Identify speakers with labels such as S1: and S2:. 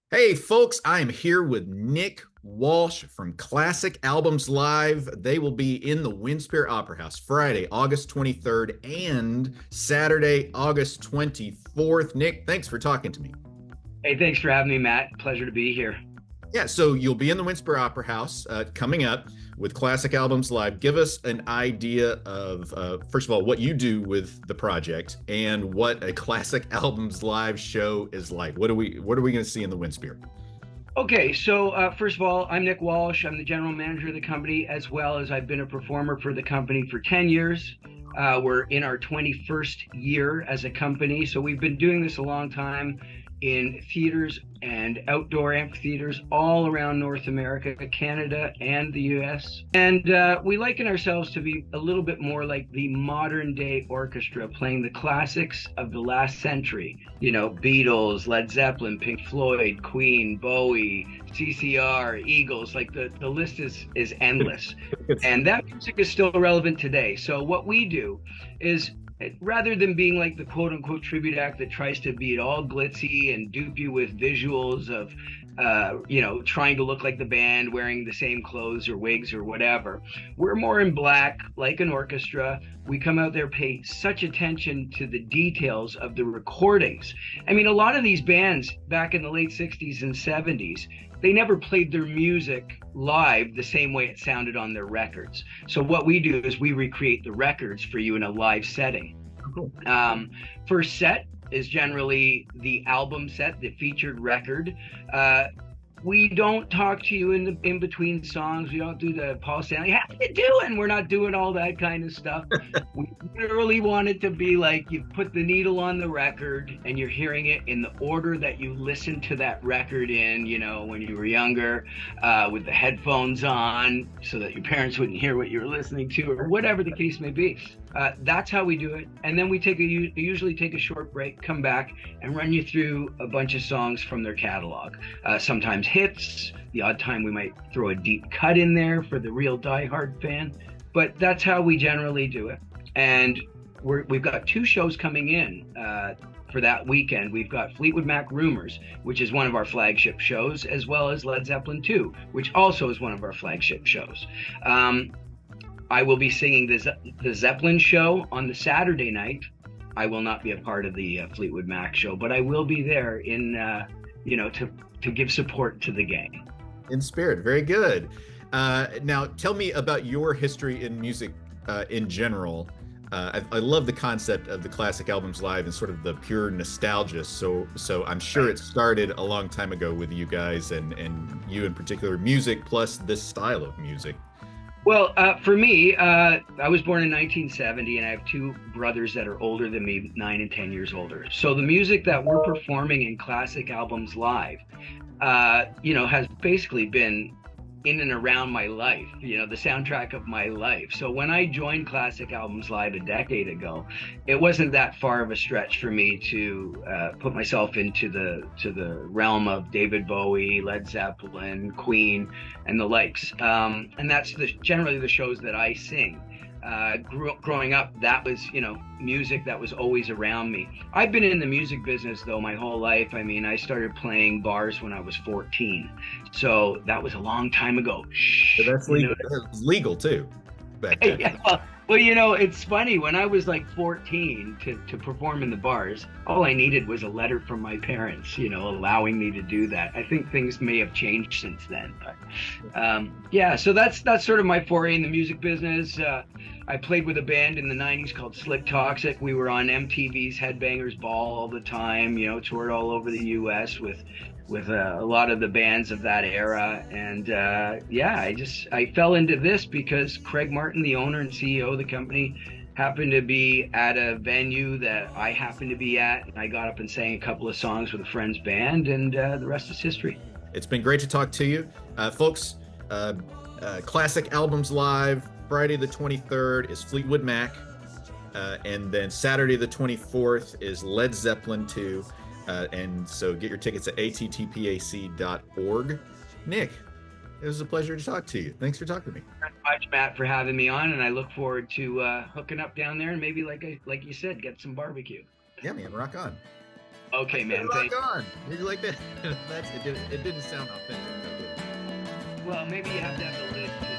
S1: Hey, folks, I am here with Nick Walsh from Classic Albums Live. They will be in the Winspear Opera House Friday, August 23rd and Saturday, August 24th. Nick, thanks for talking to me.
S2: Hey, thanks for having me, Matt. Pleasure to be here.
S1: Yeah, so you'll be in the Winspear Opera House coming up with Classic Albums Live. Give us an idea of, first of all, what you do with the project and what a Classic Albums Live show is like. What are we going to see in the Winspear?
S2: Okay, so first of all, I'm Nick Walsh. I'm the general manager of the company, as well as I've been a performer for the company for 10 years. We're in our 21st year as a company, so we've been doing this a long time in theaters and outdoor amphitheaters all around North America, Canada, and the US. And we liken ourselves to be a little bit more like the modern day orchestra playing the classics of the last century. You know, Beatles, Led Zeppelin, Pink Floyd, Queen, Bowie, CCR, Eagles, like the list is endless. And that music is still relevant today. So what we do is rather than being like the quote unquote tribute act that tries to be all glitzy and dupe you with visuals of trying to look like the band wearing the same clothes or wigs or whatever, we're more in black like an orchestra. We come out there, pay such attention to the details of the recordings. I mean, a lot of these bands back in the late 60s and 70s, they never played their music live the same way it sounded on their records. So what we do is we recreate the records for you in a live setting.
S1: Cool.
S2: First set is generally the album set, the featured record. We don't talk to you in between songs. We don't do the Paul Stanley, how you doing? We're not doing all that kind of stuff. We literally want it to be like you put the needle on the record and you're hearing it in the order that you listened to that record in, you know, when you were younger, with the headphones on so that your parents wouldn't hear what you were listening to or whatever the case may be. That's how we do it. And then we usually take a short break, come back and run you through a bunch of songs from their catalog. Sometimes hits, the odd time we might throw a deep cut in there for the real diehard fan. But that's how we generally do it. And we've got two shows coming in for that weekend. We've got Fleetwood Mac Rumours, which is one of our flagship shows, as well as Led Zeppelin II, which also is one of our flagship shows. I will be singing the Zeppelin show on the Saturday night. I will not be a part of the Fleetwood Mac show, but I will be there in, to give support to the gang.
S1: In spirit, very good. Now, tell me about your history in music in general. I love the concept of the Classic Albums Live and sort of the pure nostalgia. So I'm sure it started a long time ago with you guys and you in particular, music plus this style of music.
S2: Well, for me, I was born in 1970, and I have two brothers that are older than me, 9 and 10 years older. So the music that we're performing in Classic Albums Live, has basically been in and around my life, the soundtrack of my life. So when I joined Classic Albums Live a decade ago, it wasn't that far of a stretch for me to put myself into the realm of David Bowie, Led Zeppelin, Queen, and the likes. And that's generally the shows that I sing. Growing up, that was, music that was always around me. I've been in the music business though my whole life. I mean, I started playing bars when I was 14. So that was a long time ago.
S1: But that's legal. It was legal too back then.
S2: Yeah, well, it's funny. When I was like 14 to perform in the bars, all I needed was a letter from my parents, allowing me to do that. I think things may have changed since then. But yeah, so that's sort of my foray in the music business. I played with a band in the 90s called Slick Toxic. We were on MTV's Headbangers Ball all the time, toured all over the US with a lot of the bands of that era. And I fell into this because Craig Martin, the owner and CEO of the company, happened to be at a venue that I happened to be at. And I got up and sang a couple of songs with a friend's band, and the rest is history.
S1: It's been great to talk to you. Folks, Classic Albums Live, Friday the 23rd is Fleetwood Mac, and then Saturday the 24th is Led Zeppelin II. And so get your tickets at attpac.org. Nick, it was a pleasure to talk to you. Thanks for talking to me.
S2: Thanks so much, Matt, for having me on, and I look forward to hooking up down there and maybe, like you said, get some barbecue.
S1: Yeah, man, rock on.
S2: Okay, man.
S1: Rock on. You like that? It didn't sound authentic.
S2: Well, maybe you have to have the lid too.